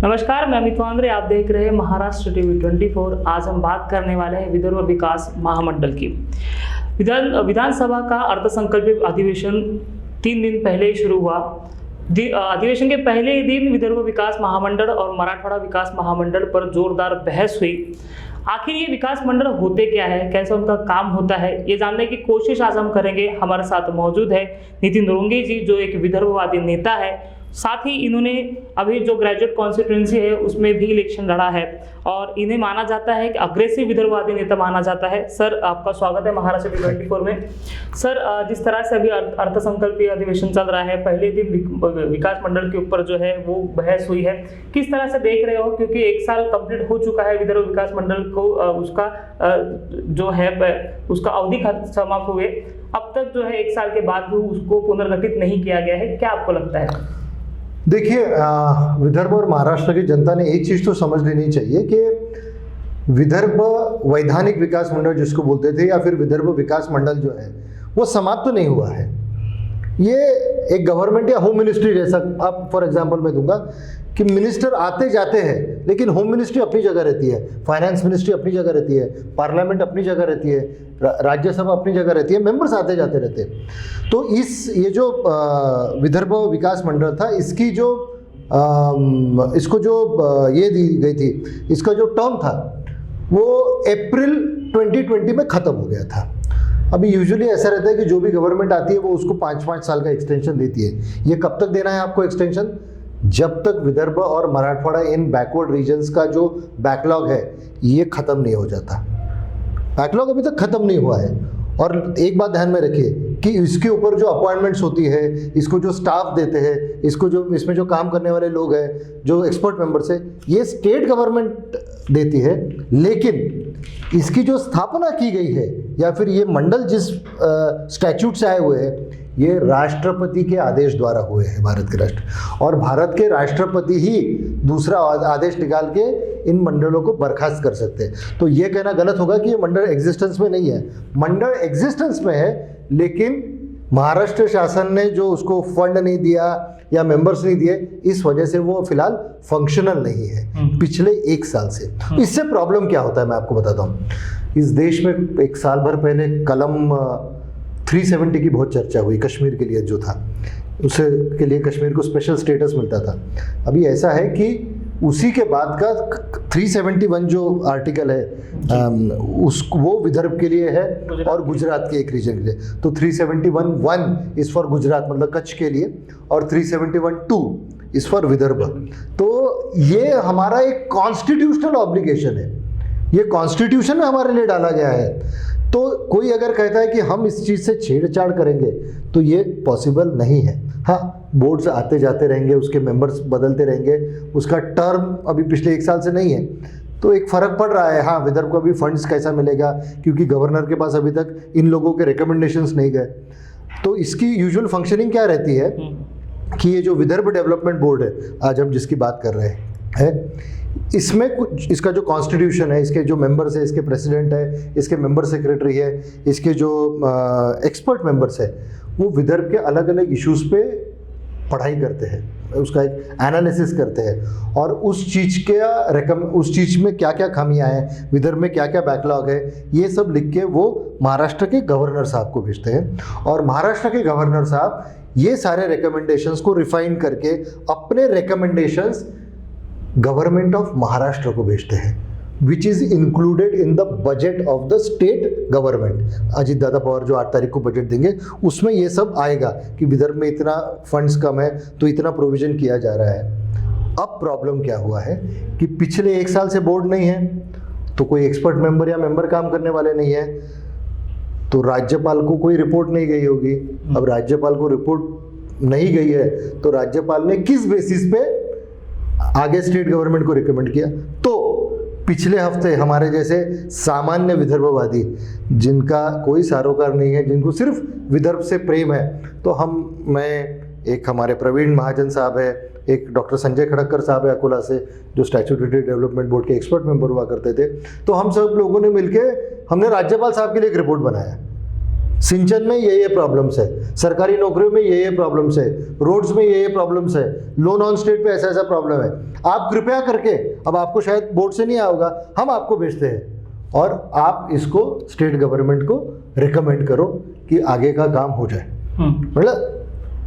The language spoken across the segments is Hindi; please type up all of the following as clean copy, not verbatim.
नमस्कार, मैं अमित वांद्रे। आप देख रहे हैं महाराष्ट्र टीवी 24। आज हम बात करने वाले हैं विदर्भ विकास महामंडल की। विधानसभा का अर्थसंकल्प अधिवेशन 3 दिन पहले ही शुरू हुआ। अधिवेशन के पहले ही दिन विदर्भ विकास महामंडल और मराठवाड़ा विकास महामंडल पर जोरदार बहस हुई। आखिर ये विकास मंडल होते क्या है, कैसे उनका काम होता है, ये जानने की कोशिश आज हम करेंगे। हमारे साथ मौजूद है नितिन रोंगे जी, जो एक विदर्भवादी नेता है। साथ ही इन्होंने अभी जो ग्रेजुएट कॉन्स्टिट्यूंसी है उसमें भी इलेक्शन लड़ा है और इन्हें माना जाता है कि अग्रेसिव विदर्भवादी नेता माना जाता है। सर, आपका स्वागत है महाराष्ट्र टीवी 24 में। सर, जिस तरह से अभी अर्थसंकल्पीय अधिवेशन चल रहा है, पहले दिन विकास मंडल के ऊपर जो है वो बहस हुई है, किस तरह से देख रहे हो? क्योंकि 1 साल कंप्लीट हो चुका है विदर्भ विकास मंडल को, उसका जो है उसका अवधि समाप्त हुए, अब तक जो है 1 साल के बाद भी उसको पुनर्गठित नहीं किया गया है। क्या आपको लगता है? देखिए, विदर्भ और महाराष्ट्र की जनता ने एक चीज़ तो समझ लेनी चाहिए कि विदर्भ वैधानिक विकास मंडल जिसको बोलते थे, या फिर विदर्भ विकास मंडल जो है वो समाप्त तो नहीं हुआ है। ये एक गवर्नमेंट या होम मिनिस्ट्री जैसा, अब फॉर एग्जांपल मैं दूंगा कि मिनिस्टर आते जाते हैं, लेकिन होम मिनिस्ट्री अपनी जगह रहती है, फाइनेंस मिनिस्ट्री अपनी जगह रहती है, पार्लियामेंट अपनी जगह रहती है, राज्यसभा अपनी जगह रहती है, मेंबर्स आते जाते रहते हैं। तो ये जो विदर्भ विकास मंडल था, इसकी जो इसको जो ये दी गई थी, इसका जो टर्म था वो अप्रैल 2020 में ख़त्म हो गया था। अभी यूजुअली ऐसा रहता है कि जो भी गवर्नमेंट आती है वो उसको 5-5 साल का एक्सटेंशन देती है। ये कब तक देना है आपको एक्सटेंशन? जब तक विदर्भ और मराठवाड़ा इन बैकवर्ड रीजन्स का जो बैकलॉग है ये ख़त्म नहीं हो जाता। बैकलॉग अभी तक ख़त्म नहीं हुआ है। और एक बात ध्यान में रखिए कि इसके ऊपर जो अपॉइंटमेंट्स होती है, इसको जो स्टाफ देते हैं, इसमें जो काम करने वाले लोग हैं, जो एक्सपर्ट मेंबर्स है, ये स्टेट गवर्नमेंट देती है। लेकिन इसकी जो स्थापना की गई है या फिर ये मंडल जिस स्टैट्यूट से आए हुए हैं, ये राष्ट्रपति के आदेश द्वारा हुए हैं, भारत के राष्ट्र। और भारत के राष्ट्रपति ही दूसरा आदेश निकाल के इन मंडलों को बर्खास्त कर सकते हैं। तो ये कहना गलत होगा कि ये मंडल एग्जिस्टेंस में नहीं है। मंडल एग्जिस्टेंस में है, लेकिन महाराष्ट्र शासन ने जो उसको फंड नहीं दिया या मेंबर्स नहीं दिए, इस वजह से वो फिलहाल फंक्शनल नहीं है पिछले 1 साल से। इससे प्रॉब्लम क्या होता है मैं आपको बताता हूँ। इस देश में 1 साल भर पहले कलम 370 की बहुत चर्चा हुई, कश्मीर के लिए जो था, उसे के लिए कश्मीर को स्पेशल स्टेटस मिलता था। अभी ऐसा है कि उसी के बाद का 371 जो आर्टिकल है वो विदर्भ के लिए है और गुजरात के एक रीजन के लिए। तो 371(1) इज़ फॉर गुजरात, मतलब कच्छ के लिए, और 371(2) इज़ फॉर विदर्भ। तो ये हमारा एक कॉन्स्टिट्यूशनल ऑब्लिगेशन है, ये कॉन्स्टिट्यूशन में हमारे लिए डाला गया है। तो कोई अगर कहता है कि हम इस चीज़ से छेड़छाड़ करेंगे तो ये पॉसिबल नहीं है। हाँ, बोर्ड्स आते जाते रहेंगे, उसके मेंबर्स बदलते रहेंगे, उसका टर्म अभी पिछले 1 साल से नहीं है, तो एक फ़र्क पड़ रहा है। हाँ, विदर्भ को अभी फंड्स कैसा मिलेगा, क्योंकि गवर्नर के पास अभी तक इन लोगों के रिकमेंडेशंस नहीं गए। तो इसकी यूजुअल फंक्शनिंग क्या रहती है कि ये जो विदर्भ डेवलपमेंट बोर्ड है, आज हम जिसकी बात कर रहे हैं, इसमें कुछ, इसका जो कॉन्स्टिट्यूशन है, इसके जो मेंबर्स है, इसके प्रेसिडेंट है, इसके मेंबर सेक्रेटरी है, इसके जो एक्सपर्ट मेंबर्स है, वो विदर्भ के अलग अलग इश्यूज़ पे पढ़ाई करते हैं, उसका एक एनालिसिस करते हैं, और उस चीज़ में क्या क्या खामियां हैं, विदर्भ में क्या क्या बैकलॉग है, ये सब लिख के वो महाराष्ट्र के गवर्नर साहब को भेजते हैं। और महाराष्ट्र के गवर्नर साहब ये सारे रिकमेंडेशंस को रिफाइन करके अपने रिकमेंडेशंस गवर्नमेंट ऑफ महाराष्ट्र को भेजते हैं, which is included in the budget of the state government. Ajit Dada Pawar जो 8 तारीख को बजट देंगे, उसमें ये सब आएगा कि विदर्भ में इतना फंड्स कम है तो इतना प्रोविजन किया जा रहा है। अब प्रॉब्लम क्या हुआ है कि पिछले 1 साल से बोर्ड नहीं है, तो कोई एक्सपर्ट मेंबर या मेंबर काम करने वाले नहीं है, तो राज्यपाल को कोई रिपोर्ट नहीं गई होगी। अब राज्यपाल को रिपोर्ट नहीं गई है तो राज्यपाल ने किस बेसिस पे आगे स्टेट गवर्नमेंट को रिकमेंड किया? तो पिछले हफ्ते हमारे जैसे सामान्य विदर्भवादी, जिनका कोई सरोकार नहीं है, जिनको सिर्फ विदर्भ से प्रेम है, तो एक हमारे प्रवीण महाजन साहब है, एक डॉक्टर संजय खड़क्कर साहब है अकोला से, जो स्टैट्यूटरी डेवलपमेंट बोर्ड के एक्सपर्ट मेंबर हुआ करते थे, तो हम सब लोगों ने मिलके हमने राज्यपाल साहब के लिए एक रिपोर्ट बनाया सिंचन में ये प्रॉब्लम्स है, सरकारी नौकरियों में ये प्रॉब्लम्स है, रोड्स में ये प्रॉब्लम्स है, लोन ऑन स्टेट पे ऐसा ऐसा प्रॉब्लम है। आप कृपया करके, अब आपको शायद बोर्ड से नहीं आया होगा, हम आपको भेजते हैं और आप इसको स्टेट गवर्नमेंट को रिकमेंड करो कि आगे का काम हो जाए। मतलब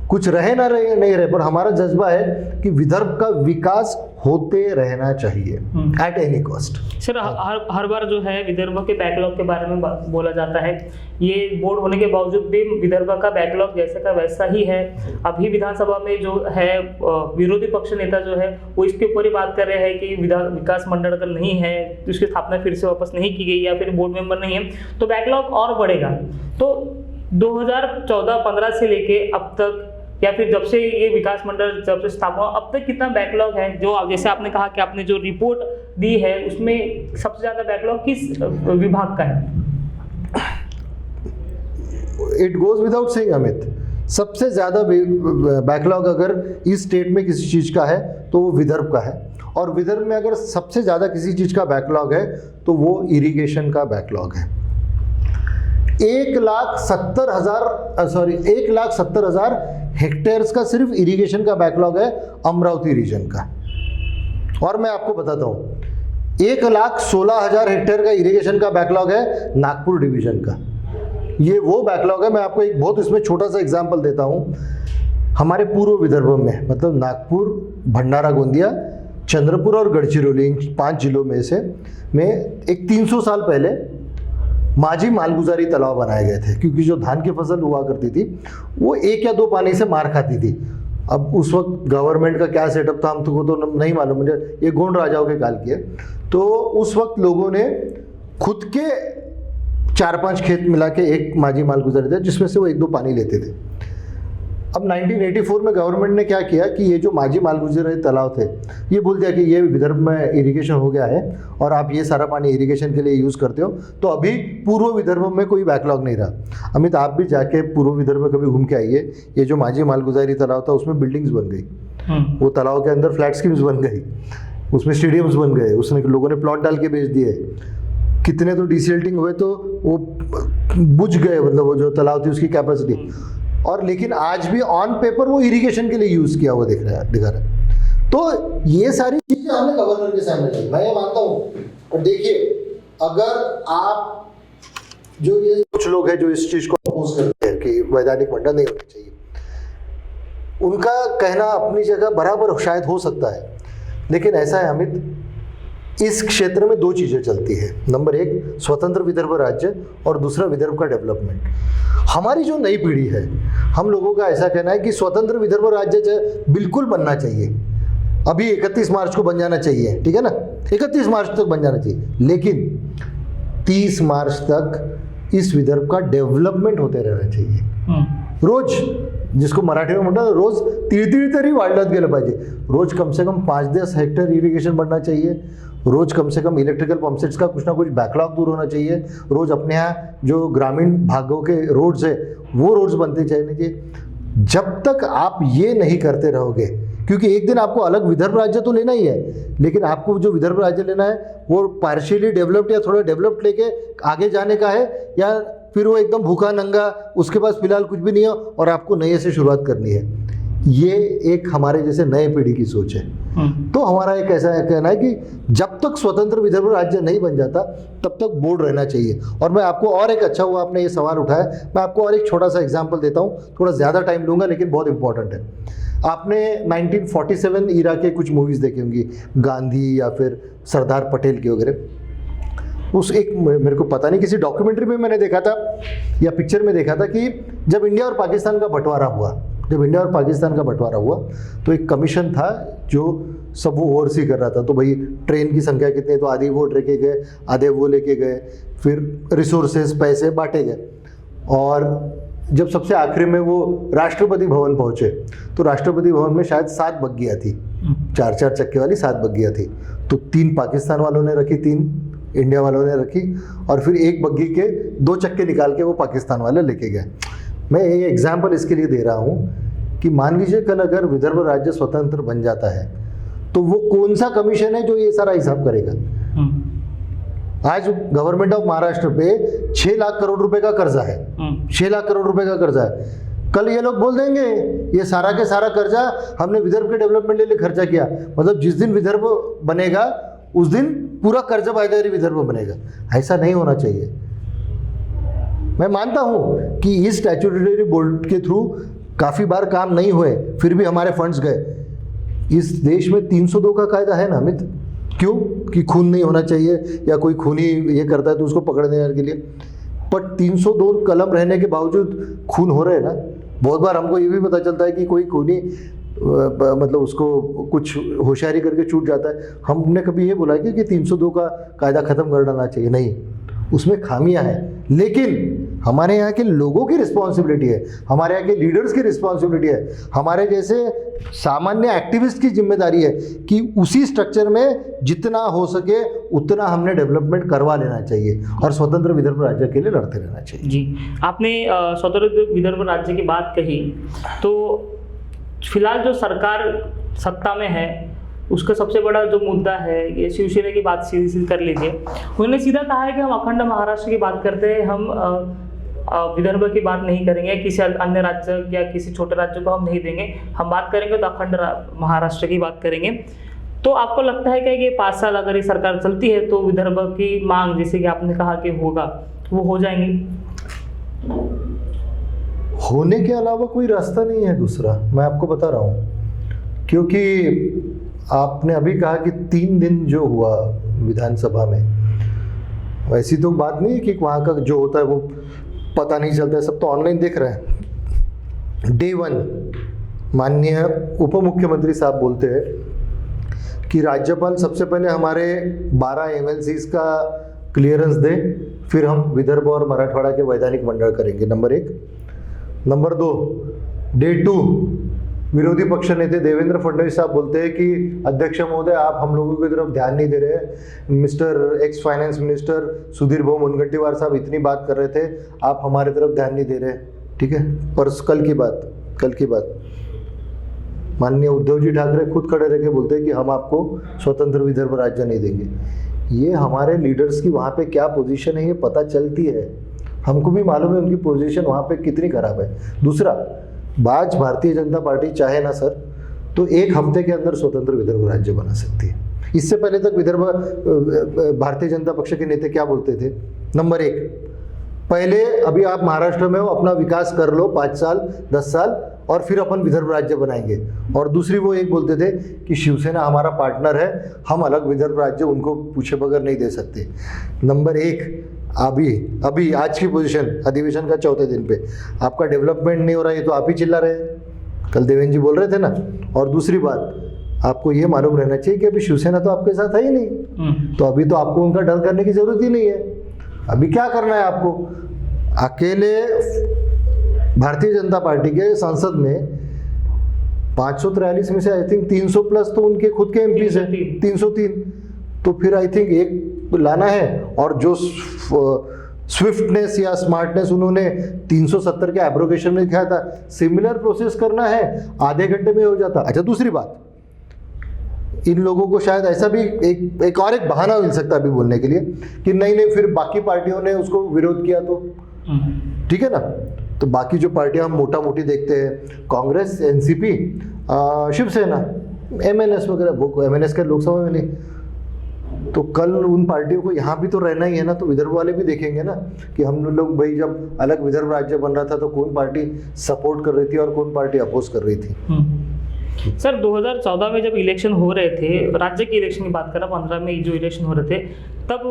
कुछ रहे ना रहे नहीं रहे, पर हमारा जज्बा है कि विदर्भ का विकास होते रहना चाहिए एट एनी कॉस्ट। सर हर बार जो है विदर्भ के बैकलॉग के बारे में बोला जाता है, ये बोर्ड होने के बावजूद भी विदर्भ का बैकलॉग जैसे का वैसा ही है। अभी विधानसभा में जो है विरोधी पक्ष नेता जो है वो इसके ऊपर ही बात कर रहे हैं कि विकास मंडल अगर नहीं है तो उसकी स्थापना फिर से वापस नहीं की गई या फिर बोर्ड मेंबर नहीं है तो बैकलॉग और बढ़ेगा। तो 2014-15 से लेके अब तक या फिर जब से ये विकास मंडल जब से स्थापना अब तक कितना बैकलॉग है? जो जैसे आपने कहा कि आपने जो रिपोर्ट दी है उसमें सबसे ज्यादा बैकलॉग किस विभाग का है? It goes without saying Amit, सबसे ज्यादा बैकलॉग अगर इस स्टेट में किसी चीज का है तो वो विदर्भ का है। और विदर्भ में अगर सबसे ज्यादा किसी चीज का बैकलॉग है तो वो इरिगेशन का बैकलॉग है। 1,70,000 हेक्टेयर्स का सिर्फ इरिगेशन का बैकलॉग है अमरावती रीजन का। और मैं आपको बताता हूँ 1,16,000 हेक्टेयर का इरिगेशन का बैकलॉग है नागपुर डिवीजन का। ये वो बैकलॉग है। मैं आपको एक बहुत इसमें छोटा सा एग्जांपल देता हूँ। हमारे पूर्व विदर्भ में मतलब नागपुर, भंडारा गोंदिया, चंद्रपुर और गढ़चिरौली, इन 5 जिलों में से एक 300 साल पहले माझी मालगुजारी तालाब बनाए गए थे, क्योंकि जो धान की फसल हुआ करती थी वो 1 या 2 पानी से मार खाती थी। अब उस वक्त गवर्नमेंट का क्या सेटअप था हमको तो नहीं मालूम, मुझे ये गोंड राजाओं के काल की है। तो उस वक्त लोगों ने खुद के 4-5 खेत मिला के एक माझी मालगुजारी था जिसमें से वो 1-2 पानी लेते थे। अब 1984 में गवर्नमेंट ने क्या किया कि ये जो माझी मालगुजारी तालाब थे ये बोल दिया कि ये विदर्भ में इरिगेशन हो गया है और आप ये सारा पानी इरिगेशन के लिए यूज़ करते हो, तो अभी पूर्व विदर्भ में कोई बैकलॉग नहीं रहा। अमित, आप भी जाके पूर्व विदर्भ में कभी घूम के आइए। ये जो माझी मालगुजारी तालाब था उसमें बिल्डिंग्स बन गई, वो तालाब के अंदर फ्लैट स्कीम्स बन गई, उसमें स्टेडियम्स बन गए, उसमें लोगों ने प्लॉट डाल के बेच दिए। कितने तो डिसिल्टिंग हुए तो वो बुझ गए, मतलब वो जो तालाब थी उसकी कैपेसिटी। और लेकिन आज भी ऑन पेपर वो इरिगेशन के लिए यूज किया हुआ दिखा रहा है। तो ये सारी चीजें हमने गवर्नर के सामने लाई, मैं ये मानता हूँ। और देखिए, अगर आप जो ये कुछ लोग हैं जो इस चीज को अपोज करते हैं कि वैधानिक मंडल नहीं होना चाहिए, उनका कहना अपनी जगह बराबर शायद हो सकता है, लेकिन ऐसा है अमित, इस क्षेत्र में 2 चीजें चलती है। नंबर 1 स्वतंत्र विदर्भ राज्य और दूसरा विदर्भ का डेवलपमेंट। हमारी जो नई पीढ़ी है, हम लोगों का ऐसा कहना है कि स्वतंत्र विदर्भ राज्य बिल्कुल बनना चाहिए, अभी 31 मार्च को बन जाना चाहिए, ठीक है ना, 31 मार्च तक बन जाना चाहिए, लेकिन 30 मार्च तक इस विदर्भ का डेवलपमेंट होते रहना चाहिए। रोज, जिसको मराठी में म्हणतात रोज तिळतिळ तरी वाढत गेलं पाहिजे। रोज कम से कम 5-10 हेक्टेयर इरिगेशन बढ़ना चाहिए। रोज कम से कम इलेक्ट्रिकल पंपसेट्स का कुछ ना कुछ बैकलॉग दूर होना चाहिए। रोज अपने यहाँ जो ग्रामीण भागों के रोड्स है वो रोड्स बनते चाहिए। जब तक आप ये नहीं करते रहोगे, क्योंकि एक दिन आपको अलग विदर्भ राज्य तो लेना ही है, लेकिन आपको जो विदर्भ राज्य लेना है वो पार्शियली डेवलप्ड या थोड़ा डेवलप्ड लेके आगे जाने का है, या फिर वो एकदम भूखा नंगा, उसके पास फिलहाल कुछ भी नहीं है और आपको नए से शुरुआत करनी है। ये एक हमारे जैसे नए पीढ़ी की सोच है। तो हमारा एक ऐसा कहना है कि जब तक स्वतंत्र विदर्भ राज्य नहीं बन जाता तब तक बोर्ड रहना चाहिए। और मैं आपको और एक, अच्छा हुआ आपने ये सवाल उठाया, मैं आपको और एक छोटा सा एग्जाम्पल देता हूँ, थोड़ा ज़्यादा टाइम लूँगा लेकिन बहुत इंपॉर्टेंट है। आपने 1947 ईरा के कुछ मूवीज़ देखे होंगी, गांधी या फिर सरदार पटेल की वगैरह। उस एक, मेरे को पता नहीं किसी डॉक्यूमेंट्री में मैंने देखा था या पिक्चर में देखा था कि जब इंडिया और पाकिस्तान का बंटवारा हुआ, तो एक कमीशन था जो सब वो ओवरसी कर रहा था। तो भाई ट्रेन की संख्या कितनी है, तो आधी वो लेके गए, आधे वो लेके गए, फिर रिसोर्सेज पैसे बांटे गए। और जब सबसे आखिरी में वो राष्ट्रपति भवन पहुंचे तो राष्ट्रपति भवन में शायद 7 बग्गियाँ थी, 4-4 चक्के वाली 7 बग्गियाँ थी। तो 3 पाकिस्तान वालों ने रखी, 3 इंडिया वालों ने रखी, और फिर 1 बग्गी के 2 चक्के निकाल के वो पाकिस्तान वाले लेके गए। मैं ये एग्जाम्पल इसके लिए दे रहा हूँ कि मान लीजिए कल अगर विदर्भ राज्य स्वतंत्र बन जाता है तो वो कौन सा कमीशन है जो ये सारा हिसाब करेगा? आज गवर्नमेंट ऑफ महाराष्ट्र पे 6 लाख करोड़ रुपए का कर्जा है, 6 लाख करोड़ रुपए का कर्जा है। कल ये लोग बोल देंगे ये सारा के सारा कर्जा हमने विदर्भ के डेवलपमेंट के लिए खर्चा किया, मतलब जिस दिन विदर्भ बनेगा उस दिन पूरा कर्जा बायदारी विदर्भ बनेगा। ऐसा नहीं होना चाहिए। मैं मानता हूं कि इस स्टैट्यूटरी बोर्ड के थ्रू काफ़ी बार काम नहीं हुए, फिर भी हमारे फंड्स गए। इस देश में 302 का कायदा है ना अमित, क्यों? कि खून नहीं होना चाहिए या कोई खूनी ये करता है तो उसको पकड़ने के लिए। पर 302 कलम रहने के बावजूद खून हो रहे हैं ना। बहुत बार हमको ये भी पता चलता है कि कोई खूनी मतलब उसको कुछ होशियारी करके छूट जाता है। हमने कभी ये बोला कि 302 का कायदा ख़त्म कर डालना चाहिए, नहीं, उसमें खामियां हैं। लेकिन हमारे यहाँ के लोगों की रिस्पॉन्सिबिलिटी है, हमारे यहाँ के लीडर्स की रिस्पॉन्सिबिलिटी है, हमारे जैसे सामान्य एक्टिविस्ट की जिम्मेदारी है कि उसी स्ट्रक्चर में जितना हो सके उतना हमने डेवलपमेंट करवा लेना चाहिए और स्वतंत्र विदर्भ राज्य के लिए लड़ते रहना चाहिए। जी, आपने स्वतंत्र विदर्भ राज्य की बात कही, तो फिलहाल जो सरकार सत्ता में है उसका सबसे बड़ा जो मुद्दा है ये शिवसेना की बात सीधी कर लीजिए। उन्होंने सीधा कहा है कि हम अखंड महाराष्ट्र की बात करते हैं, हम विदर्भ की बात नहीं करेंगे, किसी अन्य राज्य या किसी छोटे राज्य को हम नहीं देंगे, हम बात करेंगे तो अखंड महाराष्ट्र की बात करेंगे। तो आपको लगता है कि ये 5 साल अगर ये सरकार चलती है तो विदर्भ की मांग जैसे कि आपने कहा कि होगा वो हो जाएंगी? होने के अलावा कोई रास्ता नहीं है दूसरा, मैं आपको बता रहा हूँ। क्योंकि आपने अभी कहा कि 3 दिन जो हुआ विधानसभा में, वैसी तो बात नहीं है कि वहाँ का जो होता है वो पता नहीं चलता है, सब तो ऑनलाइन देख रहे हैं। डे 1 माननीय उप मुख्यमंत्री साहब बोलते हैं कि राज्यपाल सबसे पहले हमारे 12 MLCs का क्लियरेंस दे, फिर हम विदर्भ और मराठवाड़ा के वैधानिक मंडल करेंगे, नंबर 1। नंबर 2, डे 2 विरोधी पक्ष नेते देवेंद्र फडणवीस साहब बोलते हैं कि अध्यक्ष महोदय आप हम लोगों की तरफ ध्यान नहीं दे रहे, mister ex finance minister Sudhir भाऊ मुनगंटीवार साहब इतनी बात कर रहे थे, आप हमारे तरफ ध्यान नहीं दे रहे। ठीक है, पर कल की बात माननीय उद्धव जी ठाकरे खुद खड़े रह के बोलते हैं कि हम आपको स्वतंत्र विदर्भ राज्य नहीं देंगे। ये हमारे लीडर्स की वहाँ पे क्या पोजीशन है ये पता चलती है, हमको भी मालूम है उनकी पोजीशन वहाँ पे कितनी खराब है। दूसरा, आज भारतीय जनता पार्टी चाहे ना सर तो 1 हफ्ते के अंदर स्वतंत्र विदर्भ राज्य बना सकती है। इससे पहले तक भारतीय जनता पक्ष के नेता क्या बोलते थे? नंबर 1, पहले अभी आप महाराष्ट्र में हो, अपना विकास कर लो 5 साल 10 साल और फिर अपन विदर्भ राज्य बनाएंगे। और दूसरी वो एक बोलते थे कि शिवसेना हमारा पार्टनर है, हम अलग विदर्भ राज्य उनको पूछे बगैर नहीं दे सकते। नंबर 1, अभी आज की पोजीशन अधिवेशन का 4थे दिन पे आपका डेवलपमेंट नहीं हो रहा है, ये तो आप ही चिल्ला रहे हैं, कल देवेंद्र जी बोल रहे थे ना। और दूसरी बात, आपको ये मालूम रहना चाहिए कि अभी शिवसेना तो आपके साथ है ही नहीं, तो अभी तो आपको उनका डर करने की जरूरत ही नहीं है। अभी क्या करना है आपको? अकेले भारतीय जनता पार्टी के संसद में 543 में से आई थिंक 300 प्लस तो उनके खुद के एमपीज हैं, 303। तो फिर आई थिंक एक लाना है, और जो स्विफ्टनेस या स्मार्टनेस उन्होंने 370 के एब्रोगेशन में दिखाया था, सिमिलर प्रोसेस करना है, आधे घंटे में हो जाता। अच्छा, दूसरी बात, इन लोगों को शायद ऐसा भी एक और बहाना मिल सकता है अभी बोलने के लिए कि नहीं फिर बाकी पार्टियों ने उसको विरोध किया तो ठीक है ना। तो बाकी जो पार्टियां हम मोटा मोटी देखते हैं, कांग्रेस, एनसीपी, शिवसेना, एमएनएस वगैरह, वो एमएनएस के लोकसभा में नहीं, तो कल उन पार्टियों को यहाँ भी तो रहना ही है ना। तो विदर्भ वाले भी देखेंगे ना कि हम लोग भाई जब अलग विदर्भ राज्य बन रहा था तो कौन पार्टी सपोर्ट कर रही थी और कौन पार्टी अपोज कर रही थी। सर 2014 में जब इलेक्शन हो रहे थे, राज्य के इलेक्शन की बात कर रहा, 15 में जो इलेक्शन हो रहे थे, तब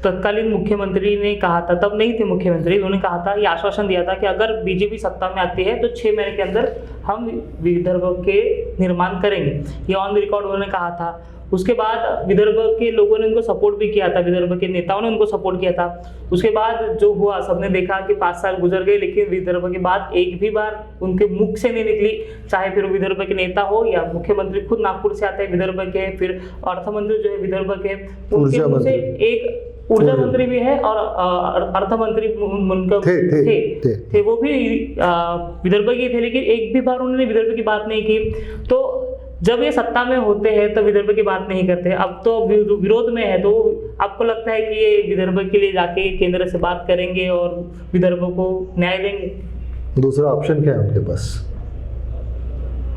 तत्कालीन मुख्यमंत्री ने कहा था, तब नहीं थे मुख्यमंत्री, उन्होंने कहा था, ये आश्वासन दिया था कि अगर बीजेपी सत्ता में आती है तो 6 महीने के अंदर हम विदर्भ के निर्माण करेंगे, ये ऑन द रिकॉर्ड उन्होंने कहा था। उसके बाद विदर्भ के लोगों ने उनको सपोर्ट भी किया था, विदर्भ के नेताओं ने उनको सपोर्ट किया था। उसके बाद जो हुआ, सबने देखा कि 5 साल गुजर गए, लेकिन विदर्भ की बात एक भी बार उनके मुख से नहीं निकली, चाहे फिर विदर्भ के नेता हो या मुख्यमंत्री खुद नागपुर से आते हैं विदर्भ के, फिर अर्थमंत्री जो है विदर्भ के, उनके मुँह से एक ऊर्जा मंत्री भी है और अर्थ मंत्री थे, वो भी विदर्भ के थे, लेकिन एक भी बार उन्होंने विदर्भ की बात नहीं की। तो जब ये सत्ता में होते हैं तो विदर्भ की बात नहीं करते, अब तो विरोध में है, तो आपको लगता है कि ये विदर्भ के लिए जाके केंद्र से बात करेंगे और विदर्भ को न्याय देंगे? दूसरा ऑप्शन क्या है उनके पास?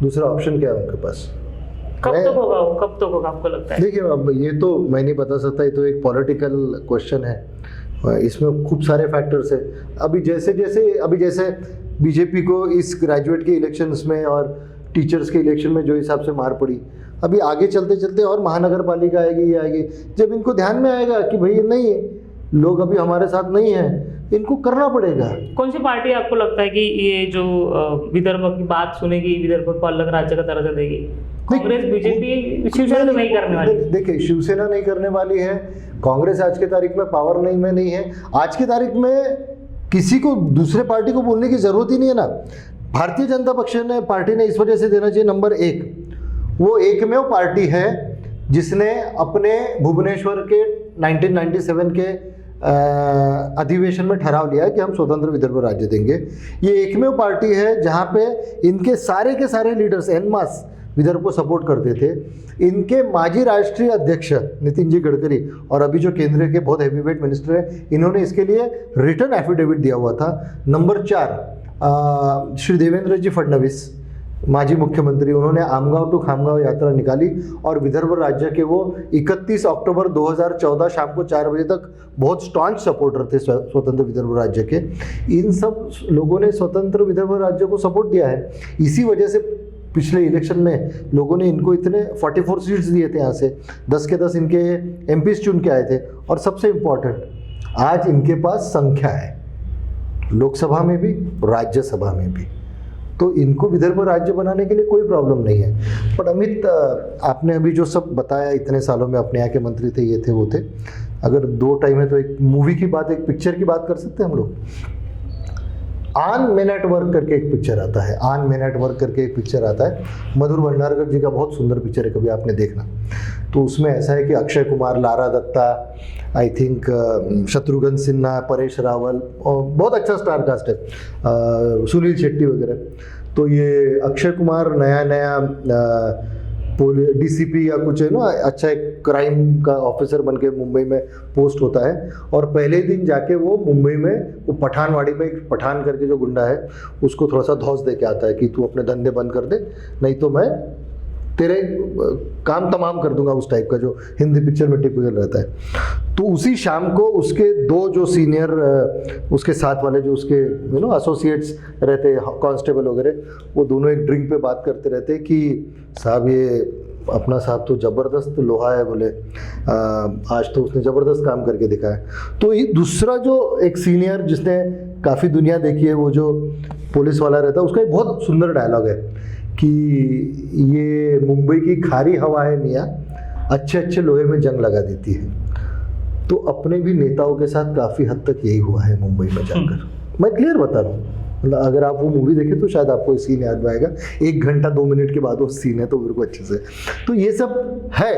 दूसरा ऑप्शन क्या है उनके पास? कब तक होगा वो? कब तक होगा आपको लगता है? देखिए, अब ये तो मैं नहीं बता सकता, ये तो एक पॉलिटिकल क्वेश्चन है, इसमें खूब सारे फैक्टर्स है। अभी जैसे बीजेपी को इस ग्रेजुएट के इलेक्शंस में और टीचर्स के इलेक्शन में जो हिसाब से मार पड़ी, अभी आगे चलते चलते और महानगर पालिका आएगी, ये आएगी, जब इनको ध्यान में आएगा कि भाई नहीं, लोग अभी हमारे साथ नहीं हैं, इनको करना पड़ेगा। कौन सी पार्टी आपको लगता है कि ये जो विदर्भ की बात सुनेगी, विदर्भ को अलग राज्य का दर्जा देगी? कांग्रेस, बीजेपी, शिवसेना नहीं करने वाली? देखिए, शिवसेना नहीं करने वाली है, कांग्रेस आज के तारीख में पावर नहीं है। आज की तारीख में किसी को दूसरे पार्टी को बोलने की जरूरत ही नहीं है ना। भारतीय जनता पार्टी ने इस वजह से देना चाहिए नंबर 1, वो एकमेव पार्टी है जिसने अपने भुवनेश्वर के 1997 के अधिवेशन में ठहराव लिया है कि हम स्वतंत्र विदर्भ राज्य देंगे। ये एकमेव पार्टी है जहां पे इनके सारे के सारे लीडर्स एन मास विदर्भ को सपोर्ट करते थे। इनके माजी राष्ट्रीय अध्यक्ष नितिन जी गडकरी और अभी जो केंद्र के बहुत हैवीवेट मिनिस्टर हैं, इन्होंने इसके लिए रिटर्न एफिडेविट दिया हुआ था। नंबर 4, श्री देवेंद्र जी फडणवीस, माजी मुख्यमंत्री, उन्होंने आमगांव टू खामगांव यात्रा निकाली और विदर्भ राज्य के वो 31 अक्टूबर 2014 शाम को 4 बजे तक बहुत स्टॉन्च सपोर्टर थे स्वतंत्र विदर्भ राज्य के। इन सब लोगों ने स्वतंत्र विदर्भ राज्य को सपोर्ट दिया है। इसी वजह से पिछले इलेक्शन में लोगों ने इनको इतने 44 सीट्स दिए थे, यहाँ से 10 के 10 इनके एमपीज चुन के आए थे। और सबसे इम्पोर्टेंट, आज इनके पास संख्या है, लोकसभा में भी, राज्यसभा में भी, तो इनको विदर्भ राज्य बनाने के लिए कोई प्रॉब्लम नहीं है। बट अमित, आपने अभी जो सब बताया, इतने सालों में अपने यहाँ के मंत्री थे, ये थे वो थे, अगर 2 टाइम है तो एक मूवी की बात, एक पिक्चर की बात कर सकते हैं हम लोग। आन मैन एट वर्क करके एक पिक्चर आता है, आन मैन एट वर्क करके एक पिक्चर आता है, मधुर भंडारकर जी का बहुत सुंदर पिक्चर है, कभी आपने देखना। तो उसमें ऐसा है कि अक्षय कुमार, लारा दत्ता, आई थिंक शत्रुघ्न सिन्हा, परेश रावल, और बहुत अच्छा स्टार कास्ट है, सुनील शेट्टी वगैरह। तो ये अक्षय कुमार नया डीसीपी या कुछ है ना, अच्छा एक क्राइम का ऑफिसर बन के मुंबई में पोस्ट होता है, और पहले दिन जाके वो मुंबई में वो पठानवाड़ी में एक पठान करके जो गुंडा है उसको थोड़ा सा धौंस दे के आता है कि तू अपने धंधे बंद कर दे, नहीं तो मैं तेरे काम तमाम कर दूंगा, उस टाइप का जो हिंदी पिक्चर में टिपिकल रहता है। तो उसी शाम को उसके 2 जो सीनियर उसके साथ वाले जो उसके एसोसिएट्स रहते, कांस्टेबल वगैरह, वो दोनों एक ड्रिंक पे बात करते रहते कि साहब ये अपना साहब तो ज़बरदस्त लोहा है, बोले आज तो उसने ज़बरदस्त काम करके दिखाया। तो ये दूसरा जो एक सीनियर जिसने काफ़ी दुनिया देखी है, वो जो पुलिस वाला रहता है, उसका एक बहुत सुंदर डायलॉग है कि ये मुंबई की खारी हवा है मियाँ, अच्छे लोहे में जंग लगा देती है। तो अपने भी नेताओं के साथ काफ़ी हद तक यही हुआ है मुंबई में जाकर। मैं क्लियर बता रहा हूँ, मतलब अगर आप वो मूवी देखें तो शायद आपको सीन याद में आएगा, 1 घंटा 2 मिनट के बाद वो सीन है, तो मेरे को अच्छे से। तो ये सब है,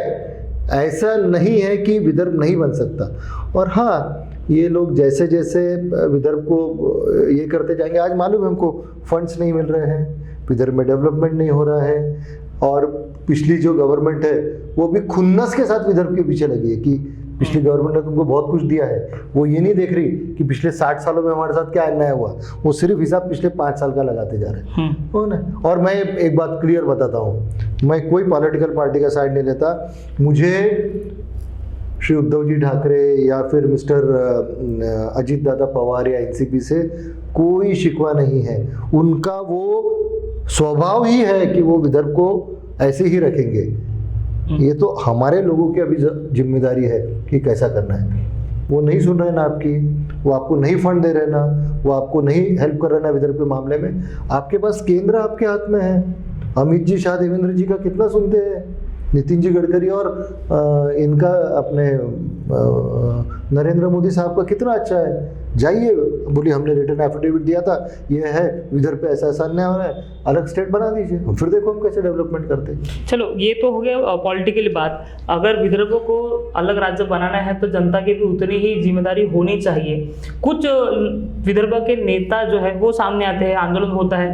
ऐसा नहीं है कि विदर्भ नहीं बन सकता। और हाँ, ये लोग जैसे जैसे विदर्भ को ये करते जाएंगे, आज मालूम है हमको फंड्स नहीं मिल रहे हैं, विदर्भ में डेवलपमेंट नहीं हो रहा है, और पिछली जो गवर्नमेंट है वो भी खुन्नस के साथ विदर्भ के पीछे लगी है कि पिछली गवर्नमेंट ने तुमको बहुत कुछ दिया है। वो ये नहीं देख रही कि पिछले 60 सालों में हमारे साथ क्या अन्याय हुआ, वो सिर्फ हिसाब पिछले 5 साल का लगाते जा रहे हैं, हो ना। और मैं एक बात क्लियर बताता हूँ, मैं कोई पॉलिटिकल पार्टी का साइड नहीं लेता। मुझे श्री उद्धव जी ठाकरे या फिर मिस्टर अजीत दादा पवार या एनसीपी से कोई शिकवा नहीं है। उनका वो स्वभाव ही है कि वो विदर्भ को ऐसे ही रखेंगे। ये तो हमारे लोगों की अभी जिम्मेदारी है कि कैसा करना है। वो नहीं सुन रहे ना आपकी, वो आपको नहीं फंड दे रहे ना, वो आपको नहीं हेल्प कर रहे ना विदर्भ के मामले में। आपके पास केंद्र आपके हाथ में है। अमित जी शाह देवेंद्र जी का कितना सुनते हैं, नितिन जी गडकरी और इनका अपने नरेंद्र मोदी साहब का कितना अच्छा है। जाइए बोली हमने रिटर्न एफिडेविट दिया था, ये है, विदर्भ पे ऐसा ऐसा अन्याय हो रहा है, अलग स्टेट बना दीजिए, फिर देखो हम कैसे डेवलपमेंट करते हैं। चलो ये तो हो गया पॉलिटिकल बात। अगर विदर्भ को अलग राज्य बनाना है तो जनता की भी उतनी ही जिम्मेदारी होनी चाहिए। कुछ विदर्भ के नेता जो है वो सामने आते हैं, आंदोलन होता है,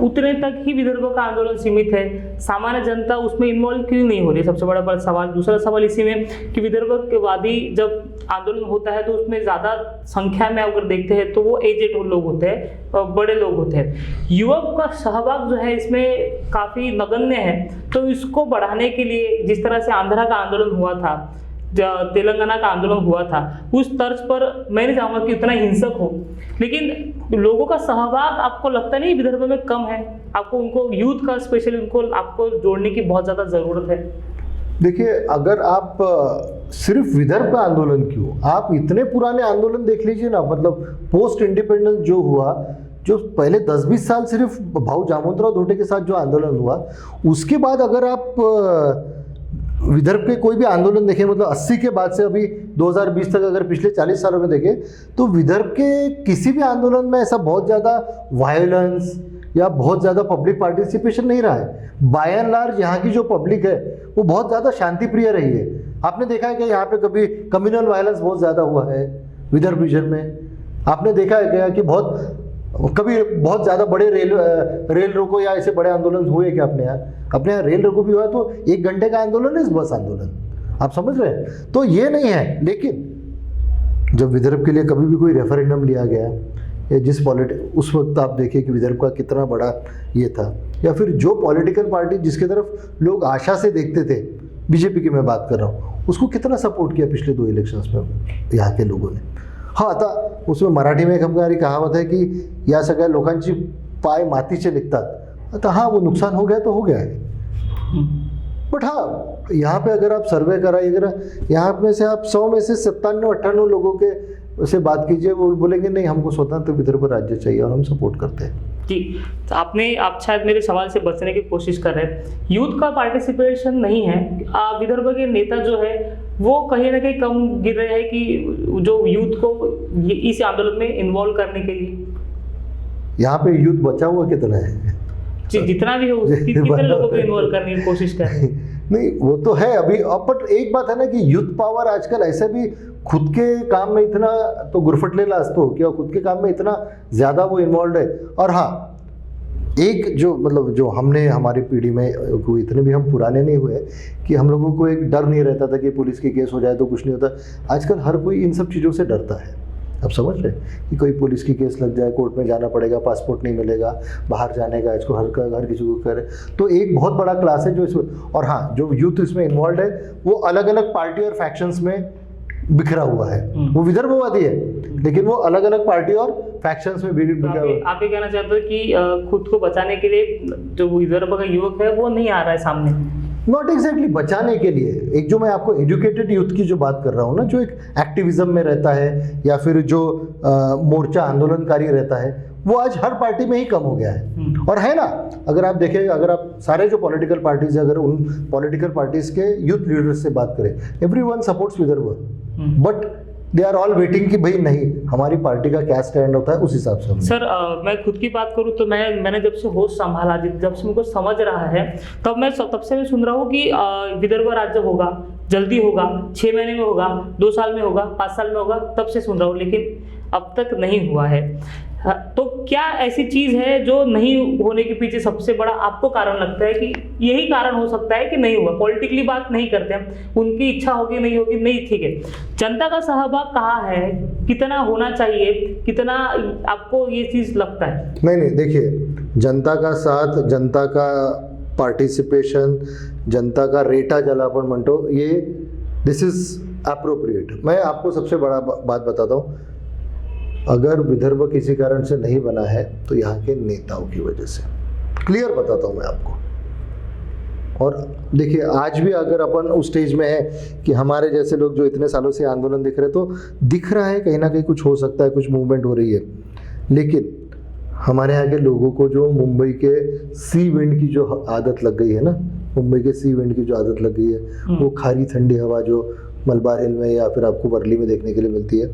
उतने तक ही विदर्भ का आंदोलन सीमित है, सामान्य जनता उसमें इन्वॉल्व क्यों नहीं हो रही? सबसे बड़ा सवाल। दूसरा सवाल इसी में कि विदर्भ के वादी जब आंदोलन होता है तो उसमें ज़्यादा संख्या में अगर देखते हैं तो वो एजेड लोग होते हैं, बड़े लोग होते हैं। युवक का सहभाग जो है इसमें काफ़ी नगण्य है। तो इसको बढ़ाने के लिए जिस तरह से आंध्रा का आंदोलन हुआ था, तेलंगाना का आंदोलन हुआ था, उस तर्ज पर मैं नहीं चाहूँगा कि उतना हिंसक हो, लेकिन लोगों का सहभाग आपको लगता नहीं विदर्भ में कम है? आपको उनको यूथ का स्पेशली उनको आपको जोड़ने की बहुत ज़्यादा ज़रूरत है। देखिए, अगर आप सिर्फ विदर्भ का आंदोलन क्यों, आप इतने पुराने आंदोलन देख लीजिए ना, मतलब पोस्ट इंडिपेंडेंस जो हुआ, जो पहले 10-20 साल सिर्फ भाऊ जामोदराव धोटे के साथ जो आंदोलन हुआ, उसके बाद अगर आप विदर्भ के कोई भी आंदोलन देखें, मतलब 80 के बाद से अभी 2020 तक अगर पिछले 40 सालों में देखें, तो विदर्भ के किसी भी आंदोलन में ऐसा बहुत ज़्यादा वायलेंस या बहुत ज़्यादा पब्लिक पार्टिसिपेशन नहीं रहा है। बाय एंड लार्ज यहाँ की जो पब्लिक है वो बहुत ज़्यादा शांति प्रिय रही है। आपने देखा है कि यहाँ पे कभी कम्युनल वायलेंस बहुत ज़्यादा हुआ है विदर्भ रीजन में? आपने देखा है क्या कि कभी बहुत ज़्यादा बड़े रेल रोको या ऐसे बड़े आंदोलन हुए क्या अपने यहाँ रेल रोको भी हुआ तो 1 घंटे का आंदोलन है, इस बस आंदोलन, आप समझ रहे हैं? तो ये नहीं है। लेकिन जब विदर्भ के लिए कभी भी कोई रेफरेंडम लिया गया या उस वक्त आप देखिए कि विदर्भ का कितना बड़ा ये था, या फिर जो पॉलिटिकल पार्टी जिसके तरफ लोग आशा से देखते थे, बीजेपी की मैं बात कर रहा हूँ, उसको कितना सपोर्ट किया पिछले 2 इलेक्शंस में यहाँ के लोगों ने। हाँ, आता उसमें मराठी में एक हमारी कहावत है कि या सगळ्या लोकांची पाय मातीचे निघतात। आता हाँ, वो नुकसान हो गया तो हो गया है, बट हाँ यहाँ पे अगर आप सर्वे कराइएगा, यहाँ में से आप 100 में से 97-98 लोगों के से बात कीजिए, वो बोलेंगे नहीं हमको स्वतंत्र विदर्भ राज्य चाहिए और हम सपोर्ट करते हैं। जी, तो आप शायद मेरे सवाल से बचने की कोशिश कर रहे हैं। यूथ का पार्टिसिपेशन नहीं है, विदर्भ के नेता जो है वो कहीं ना कहीं कम गिर रहे हैं कि जो यूथ को इस आंदोलन में इन्वॉल्व करने के लिए। यहाँ पे यूथ बचा हुआ कितना है? जितना भी हो कितने लोगों को इन्वॉल्व करने की कोशिश कर रहे हैं? नहीं, वो तो है अभी, बट एक बात है ना कि यूथ पावर आजकल ऐसे भी खुद के काम में इतना तो गुरफटलेला असतो किंवा खुद के काम में इतना ज़्यादा वो इन्वॉल्व है। और हाँ, एक जो मतलब जो हमने हमारी पीढ़ी में इतने भी हम पुराने नहीं हुए कि हम लोगों को एक डर नहीं रहता था कि पुलिस की केस हो जाए तो कुछ नहीं होता। आजकल हर कोई इन सब चीज़ों से डरता है। आप समझ रहे कि कोई पुलिस की केस लग जाए, कोर्ट में जाना पड़ेगा, पासपोर्ट नहीं मिलेगा, बाहर जाने का इसको हर किसी को करे। तो एक बहुत बड़ा क्लास है जो इसमें, और हाँ जो यूथ इसमें इन्वॉल्व है वो अलग अलग पार्टी और फैक्शंस में बिखरा हुआ है। वो विदर्भवादी है लेकिन वो अलग अलग पार्टी और फैक्शंस में बिखरा हुआ है। आप ये कहना चाहते हो कि खुद को बचाने के लिए जो विदर्भ का युवक है वो नहीं आ रहा है सामने? नॉट एग्जैक्टली बचाने के लिए, एक जो मैं आपको एजुकेटेड यूथ की जो बात कर रहा हूँ ना, जो एक एक्टिविज्म में रहता है या फिर जो मोर्चा आंदोलनकारी रहता है, वो आज हर पार्टी में ही कम हो गया है। और है ना, अगर आप देखें, अगर आप सारे जो पॉलिटिकल पार्टीज है, अगर उन पॉलिटिकल पार्टीज के यूथ लीडर्स से बात करें, everyone supports Vidarbha, but they are all waiting कि भाई नहीं हमारी पार्टी का क्या स्टैंड होता है उस हिसाब से। सर मैं खुद की बात करूं तो मैंने जब से होश संभाला, जब से मुझको समझ रहा है, तब से मैं सुन रहा हूं कि विदर्भ राज्य होगा, जल्दी होगा, 6 महीने में होगा, 2 साल में होगा, 5 साल में होगा, तब से सुन रहा हूं, लेकिन अब तक नहीं हुआ है। तो क्या ऐसी चीज है जो नहीं होने के पीछे सबसे बड़ा आपको कारण लगता है कि यही कारण हो सकता है कि नहीं हुआ? पॉलिटिकली बात नहीं करते हम, उनकी इच्छा होगी नहीं होगी, नहीं, ठीक है, जनता का सहभाग कहाँ है, कितना होना चाहिए, कितना आपको ये चीज लगता है? नहीं, देखिए, जनता का साथ, जनता का पार्टिसिपेशन, जनता का रेटा ज्याला आपण म्हणतो, ये दिस इज अप्रोप्रिएट। मैं आपको सबसे बड़ा बात बताता हूँ, अगर विदर्भ किसी कारण से नहीं बना है तो यहाँ के नेताओं की वजह से, क्लियर बताता हूँ मैं आपको। और देखिए, आज भी अगर अपन उस स्टेज में है कि हमारे जैसे लोग जो इतने सालों से आंदोलन दिख रहे, तो दिख रहा है कहीं ना कहीं कुछ हो सकता है, कुछ मूवमेंट हो रही है, लेकिन हमारे यहाँ के लोगों को जो मुंबई के सी विंड की जो आदत लग गई है ना, मुंबई के सी विंड की जो आदत लग गई है, वो खारी ठंडी हवा जो मलबार हिल में या फिर आपको वर्ली में देखने के लिए मिलती है,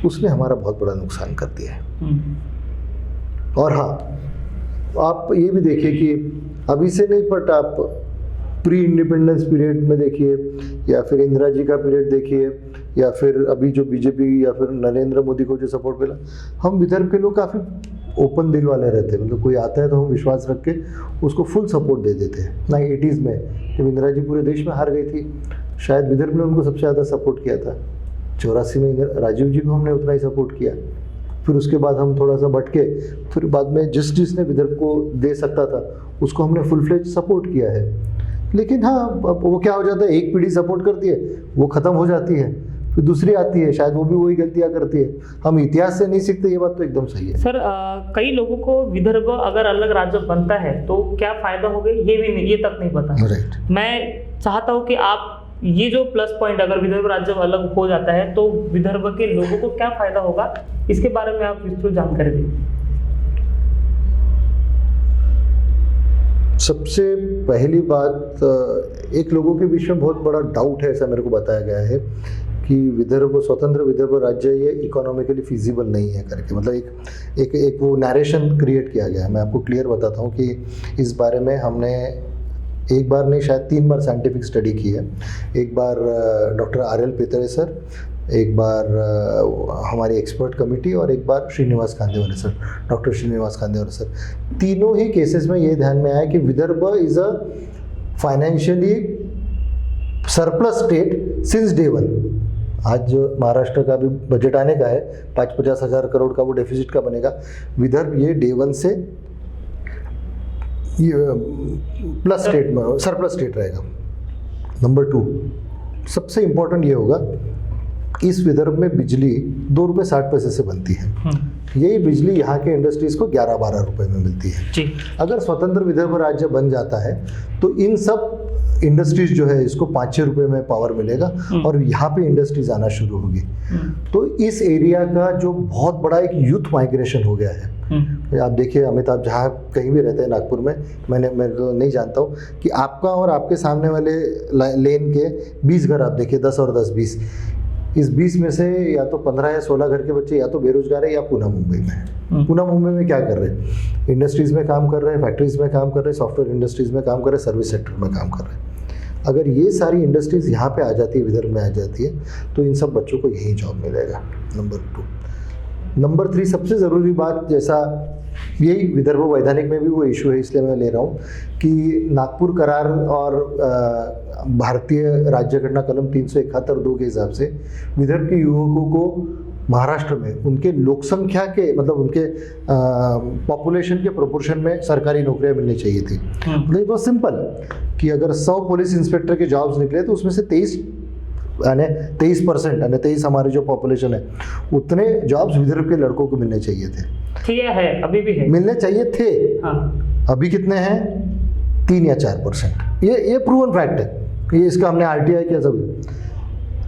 उसने हमारा बहुत बड़ा नुकसान कर दिया है। और हाँ, आप ये भी देखिए कि अभी से नहीं, बट आप प्री इंडिपेंडेंस पीरियड में देखिए, या फिर इंदिरा जी का पीरियड देखिए, या फिर अभी जो बीजेपी या फिर नरेंद्र मोदी को जो सपोर्ट मिला, हम विदर्भ के लोग काफ़ी ओपन दिल वाले रहते हैं। मतलब कोई आता है तो हम विश्वास रख के उसको फुल सपोर्ट दे देते हैं ना। 80s में जब इंदिरा जी पूरे देश में हार गई थी, शायद विदर्भ ने उनको सबसे ज़्यादा सपोर्ट किया था। 84 में राजीव जी को हमने उतना ही सपोर्ट किया। फिर उसके बाद हम थोड़ा सा भटके, फिर बाद में जिसने विदर्भ को दे सकता था उसको हमने फुल फ्लेज सपोर्ट किया है। लेकिन हाँ, वो क्या हो जाता है, एक पीढ़ी सपोर्ट करती है, वो ख़त्म हो जाती है, फिर दूसरी आती है, शायद वो भी वही गलतियाँ करती है। हम इतिहास से नहीं सीखते, ये बात तो एकदम सही है। सर, कई लोगों को विदर्भ अगर अलग राज्य बनता है तो क्या फ़ायदा होगा ये भी नहीं, ये तक नहीं पता। राइट। मैं चाहता हूँ कि आप ये जो प्लस पॉइंट, अगर विदर्भ राज्य अलग हो जाता है तो विदर्भ के लोगों को क्या फ़ायदा होगा, इसके बारे में आप विस्तृत जानकारी दें। सबसे पहली बात, एक लोगों के बीच में बहुत बड़ा डाउट है, ऐसा मेरे को बताया गया है कि विदर्भ, स्वतंत्र विदर्भ राज्य ये इकोनॉमिकली फिजिबल नहीं है करके। मतलब एक वो नैरेशन क्रिएट किया गया है। मैं आपको क्लियर बताता हूँ कि इस बारे में हमने एक बार नहीं, शायद 3 बार साइंटिफिक स्टडी की है। एक बार डॉक्टर RL पितरे सर, एक बार हमारी एक्सपर्ट कमेटी, और एक बार Srinivas Kandewale sir, doctor Srinivas Kandewale sir. तीनों ही केसेस में ये ध्यान में आया कि Vidarbha is a financially surplus state since day one. आज जो महाराष्ट्र का भी बजट आने का है, 50 हज़ार करोड़ का वो डेफिसिट का बनेगा। विदर्भ ये डे वन से ये प्लस स्टेट में, सरप्लस स्टेट रहेगा। नंबर 2, सबसे इम्पोर्टेंट ये होगा, इस विदर्भ में बिजली 2 रुपये 60 पैसे से बनती है। यही बिजली यहाँ के इंडस्ट्रीज को 11-12 रुपए में मिलती है जी। अगर स्वतंत्र विदर्भ राज्य बन जाता है तो इन सब इंडस्ट्रीज जो है इसको 5-6 रुपए में पावर मिलेगा और यहाँ पे इंडस्ट्रीज आना शुरू होगी। तो इस एरिया का जो बहुत बड़ा एक यूथ माइग्रेशन हो गया है। आप देखिए अमिताभ, जहाँ कहीं भी रहते हैं नागपुर में, मैं तो नहीं जानता हूँ कि आपका और आपके सामने वाले लेन के 20 घर आप देखिए, 10 और 10 20, इस 20 में से या तो 15 या 16 घर के बच्चे या तो बेरोजगार है या पुणे मुंबई में है। पुणे मुंबई में क्या कर रहे हैं? इंडस्ट्रीज़ में काम कर रहे हैं, फैक्ट्रीज़ में काम कर रहे हैं, सॉफ्टवेयर इंडस्ट्रीज़ में काम कर रहे हैं, सर्विस सेक्टर में काम कर रहे हैं। अगर ये सारी इंडस्ट्रीज़ यहाँ पे आ जाती है, विदर्भ में आ जाती है, तो इन सब बच्चों को यही जॉब मिलेगा। नंबर 2। नंबर 3, सबसे ज़रूरी बात, जैसा यही विदर्भ वैधानिक में भी वो इशू है, इसलिए मैं ले रहा हूँ कि नागपुर करार और भारतीय राज्य घटना कलम 371(2) के हिसाब से विदर्भ के युवकों को महाराष्ट्र में उनके लोक संख्या के, मतलब उनके पॉपुलेशन के प्रोपोर्शन में सरकारी नौकरियां मिलनी चाहिए थी। मतलब बहुत सिंपल कि अगर 100 पुलिस इंस्पेक्टर के जॉब्स निकले तो उसमें से 23% यानी 23 हमारी जो पॉपुलेशन है, उतने जॉब्स विदर्भ के लड़कों को मिलने चाहिए थे। है, अभी भी है, मिलने चाहिए थे। हाँ। अभी कितने हैं? 3 या 4%। ये प्रूवन फैक्ट है, ये इसका हमने RTI किया सब।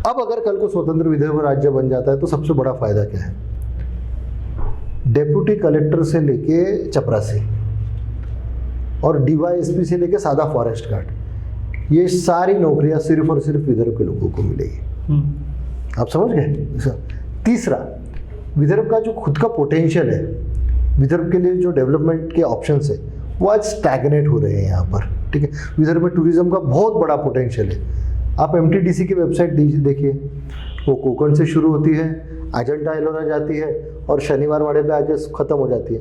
अब अगर कल को स्वतंत्र विदर्भ राज्य बन जाता है तो सबसे बड़ा फायदा क्या है? डेप्यूटी कलेक्टर से लेके चपरासी और DYSP से लेके सादा फॉरेस्ट गार्ड, ये सारी नौकरियां सिर्फ और सिर्फ विदर्भ के लोगों को मिलेगी। आप समझ गए? तीसरा, विदर्भ का जो खुद का पोटेंशियल है, विदर्भ के लिए जो डेवलपमेंट के ऑप्शंस है, वो आज स्टैग्नेट हो रहे हैं यहाँ पर। ठीक है, विदर्भ में टूरिज्म का बहुत बड़ा पोटेंशियल है। आप MTDC की वेबसाइट देखिए, वो कोकण से शुरू होती है, अजंता एलोरा जाती है और शनिवार वाड़े पे आके ख़त्म हो जाती है।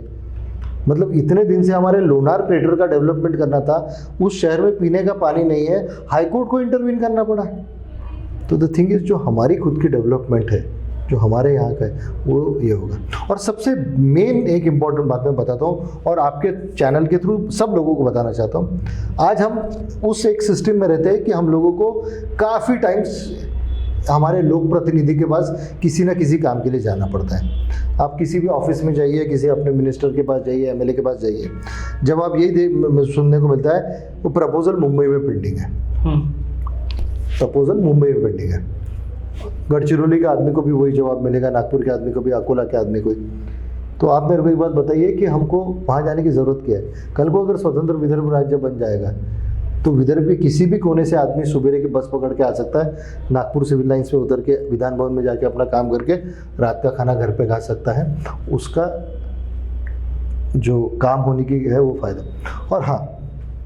मतलब इतने दिन से हमारे लोनार क्रेटर का डेवलपमेंट करना था, उस शहर में पीने का पानी नहीं है, हाईकोर्ट को इंटरवीन करना पड़ा। तो द थिंग इज, जो हमारी खुद की डेवलपमेंट है, जो हमारे यहाँ का है, वो ये होगा। और सबसे मेन एक इम्पॉर्टेंट बात मैं बताता हूँ और आपके चैनल के थ्रू सब लोगों को बताना चाहता हूँ। आज हम उस एक सिस्टम में रहते हैं कि हम लोगों को काफ़ी टाइम्स हमारे लोक प्रतिनिधि के पास किसी ना किसी काम के लिए जाना पड़ता है। आप किसी भी ऑफिस में जाइए, किसी अपने मिनिस्टर के पास जाइए, MLA के पास जाइए, जब आप यही सुनने को मिलता है वो प्रपोजल मुंबई में पेंडिंग है, प्रपोजल मुंबई में पेंडिंग है। गढ़चिरौली के आदमी को भी वही जवाब मिलेगा, नागपुर के आदमी को भी, अकोला के आदमी को। तो आप मेरे को एक बात बताइए कि हमको वहाँ जाने की ज़रूरत क्या है? कल को अगर स्वतंत्र विदर्भ राज्य बन जाएगा तो विदर्भ के किसी भी कोने से आदमी सुबेरे की बस पकड़ के आ सकता है, नागपुर सिविल लाइंस में उतर के विधान भवन में जाके अपना काम करके रात का खाना घर पे खा सकता है। उसका जो काम होने की है वो फ़ायदा। और हाँ,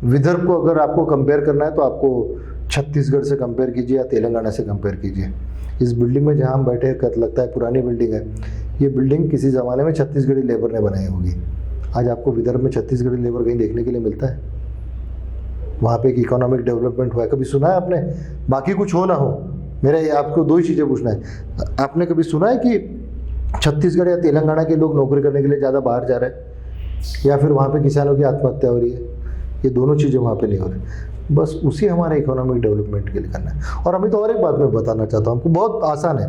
विदर्भ को अगर आपको कंपेयर करना है तो आपको छत्तीसगढ़ से कंपेयर कीजिए या तेलंगाना से कंपेयर कीजिए। इस बिल्डिंग में जहाँ हम बैठे हैं, लगता है पुरानी बिल्डिंग है। ये बिल्डिंग किसी ज़माने में छत्तीसगढ़ी लेबर ने बनाई होगी। आज आपको विदर्भ में छत्तीसगढ़ी लेबर कहीं देखने के लिए मिलता है? वहाँ पे एक इकोनॉमिक डेवलपमेंट हुआ है, कभी सुना है आपने? बाकी कुछ हो ना हो, मेरा ये आपको दो ही चीज़ें पूछना है। आपने कभी सुना है कि छत्तीसगढ़ या तेलंगाना के लोग नौकरी करने के लिए ज़्यादा बाहर जा रहे हैं, या फिर वहाँ पे किसानों की आत्महत्या हो रही है? ये दोनों चीज़ें वहाँ पे नहीं हो रही। बस उसी हमारे इकोनॉमिक डेवलपमेंट के लिए करना है। और अभी तो और एक बात मैं बताना चाहता हूँ आपको, बहुत आसान है।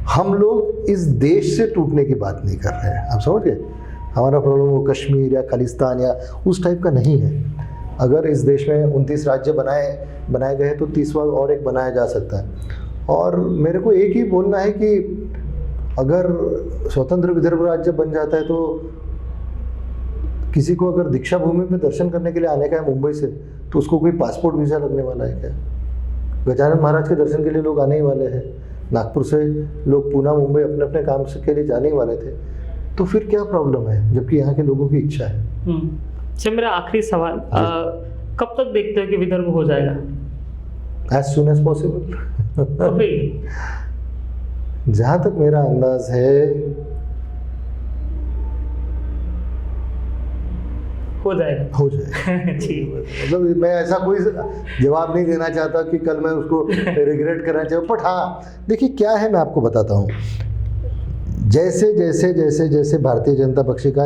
हम लोग इस देश से टूटने की बात नहीं कर रहे हैं, आप समझ गए? हमारा प्रॉब्लम वो कश्मीर या खालिस्तान या उस टाइप का नहीं है। अगर इस देश में 29 राज्य बनाए गए तो 30वां और एक बनाया जा सकता है। और मेरे को एक ही बोलना है कि अगर स्वतंत्र विदर्भ राज्य बन जाता है तो किसी को अगर दीक्षा भूमि में दर्शन करने के लिए आने का है मुंबई से, तो उसको कोई पासपोर्ट वीज़ा लगने वाला है क्या? गजानन महाराज के दर्शन के लिए लोग आने ही वाले हैं। नागपुर से लोग पूना मुंबई अपने अपने काम के लिए जाने ही वाले थे। तो फिर क्या प्रॉब्लम है, जबकि यहाँ के लोगों की इच्छा है। अच्छा, मेरा आखिरी सवाल, कब तक देखते हो कि विदर्भ हो जाएगा? As soon as possible. जहाँ तक मेरा अंदाज है हो जाएगा। ठीक। मतलब मैं ऐसा कोई जवाब नहीं देना चाहता कि कल मैं उसको रिग्रेट करना चाहूँ। बट हाँ, देखिए क्या है, मैं आपको बताता हूँ। जैसे जैसे जैसे जैसे भारतीय जनता पक्ष का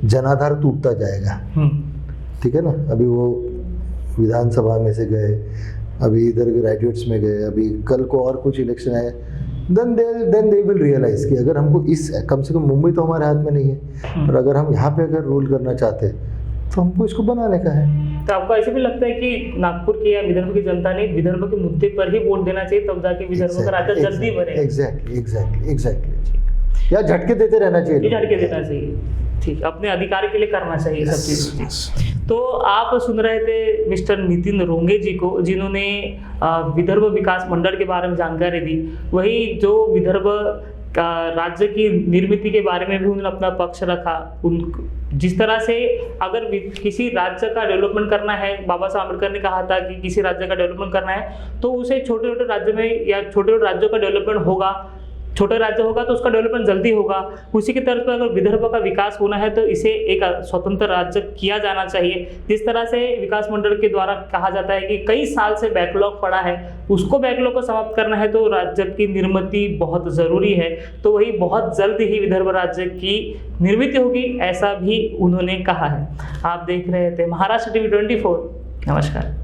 जनाधार टूटता जाएगा, ठीक है ना, अभी वो विधानसभा में से गए, अभी इधर ग्रेजुएट्स में गए, अभी कल को और कुछ इलेक्शन आए, देन दे विल रियलाइज कि अगर हमको इस, कम से कम मुंबई तो हमारे हाथ में नहीं है, पर अगर हम यहाँ पे अगर रूल करना चाहते हैं तो हमको इसको बनाने का है। तो आपको ऐसे भी लगता है कि नागपुर की या विदर्भ की जनता ने विदर्भ के मुद्दे पर ही वोट देना चाहिए, तब जाके विदर्भ का राज्य जल्दी बने? एग्जैक्टली। या झटके देते रहना चाहिए, झटके देना चाहिए, ठीक, अपने अधिकार के लिए करना चाहिए सब चीज़। तो आप सुन रहे थे मिस्टर नितिन रोंगे जी को, जिन्होंने विदर्भ विकास मंडल के बारे में जानकारी दी। वही जो विदर्भ का राज्य की निर्मिति के बारे में भी उन्होंने अपना पक्ष रखा। जिस तरह से अगर किसी राज्य का डेवलपमेंट करना है, बाबा साहब अम्बेडकर ने कहा था कि किसी राज्य का डेवलपमेंट करना है तो उसे छोटे छोटे राज्य में या छोटे छोटे राज्यों का डेवलपमेंट होगा, छोटा राज्य होगा तो उसका डेवलपमेंट जल्दी होगा। उसी की तरफ पर अगर विदर्भ का विकास होना है तो इसे एक स्वतंत्र राज्य किया जाना चाहिए। जिस तरह से विकास मंडल के द्वारा कहा जाता है कि कई साल से बैकलॉग पड़ा है, उसको बैकलॉग को समाप्त करना है तो राज्य की निर्मिति बहुत ज़रूरी है। तो वही बहुत जल्द ही विदर्भ राज्य की निर्मित होगी, ऐसा भी उन्होंने कहा है। आप देख रहे थे महाराष्ट्र टीवी 24। नमस्कार।